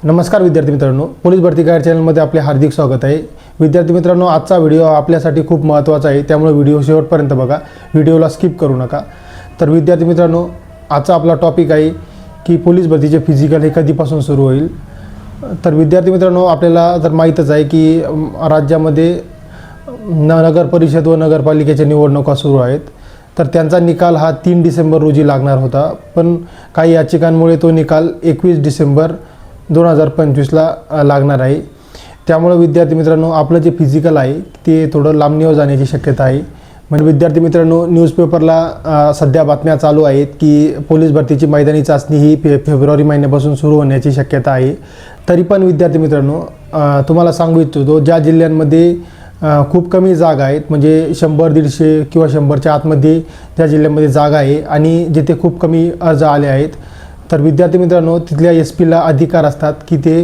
नमस्कार विद्यार्थी मित्रांनो, पोलीस भरती गाईड चॅनलमध्ये आपले हार्दिक स्वागत आहे। विद्यार्थी मित्रांनो, आजचा व्हिडिओ आपल्यासाठी खूप महत्त्वाचा आहे, त्यामुळे व्हिडिओ शेवटपर्यंत बघा, व्हिडिओला स्किप करू नका। तर विद्यार्थी मित्रांनो, आजचा आपला टॉपिक आहे की पोलीस भरतीचे फिजिकल हे कधीपासून सुरू होईल। तर विद्यार्थी मित्रांनो, आपल्याला तर माहीतच आहे की राज्यामध्ये नगर परिषद व नगरपालिकेच्या निवडणुका सुरू आहेत। तर त्यांचा निकाल हा 3 डिसेंबर रोजी लागणार होता, पण काही याचिकांमुळे तो निकाल 21 डिसेंबर 2025ला लागणार आहे। त्यामुळे विद्यार्थी मित्रांनो, आपलं जे फिजिकल आहे ते थोडं लांबणीवर जाण्याची शक्यता आहे। म्हणजे विद्यार्थी मित्रांनो, न्यूजपेपरला सध्या बातम्या चालू आहेत की पोलीस भरतीची मैदानी चाचणी ही फेब्रुवारी महिन्यापासून सुरू होण्याची शक्यता आहे। तरी पण विद्यार्थी मित्रांनो, तुम्हाला सांगू इच्छितो, ज्या जिल्ह्यांमध्ये खूप कमी जागा आहेत, म्हणजे 100-150 किंवा 100च्या आतमध्ये ज्या जिल्ह्यामध्ये जागा आहे आणि जिथे खूप कमी अर्ज आले आहेत, तर विद्यार्थी मित्रांनो, तिथल्या SP ला अधिकार असतात की ते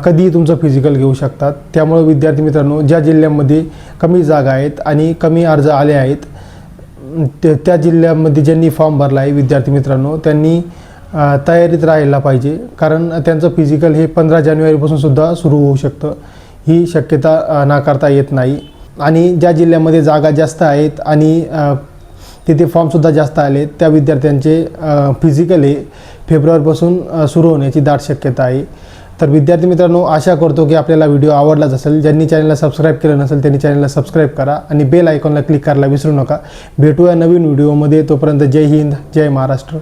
कधीही तुमचं फिजिकल घेऊ शकतात। त्यामुळे विद्यार्थी मित्रांनो, ज्या जिल्ह्यामध्ये कमी जागा आहेत आणि कमी अर्ज आले आहेत त्या जिल्ह्यामध्ये ज्यांनी फॉर्म भरला आहे विद्यार्थी मित्रांनो, त्यांनी तयारीत राहायला पाहिजे, कारण त्यांचं फिजिकल हे 15 जानेवारीपासून सुद्धा सुरू होऊ शकतं। ही शक्यता नाकारता येत नाही। आणि ज्या जिल्ह्यामध्ये जागा जास्त आहेत आणि तिथे फॉर्मसुद्धा जास्त आले, त्या विद्यार्थ्यांचे फिजिकल हे फेब्रुवारीपासून सुरू होण्याची दाट शक्यता आहे। तर विद्यार्थी मित्रांनो, आशा करतो की आपल्याला व्हिडिओ आवडलाच असेल। ज्यांनी चॅनलला सबस्क्राईब केलं नसेल त्यांनी चॅनलला सबस्क्राईब करा आणि बेल आयकॉनला क्लिक करायला विसरू नका। भेटूया नवीन व्हिडिओमध्ये, तोपर्यंत जय हिंद, जय महाराष्ट्र।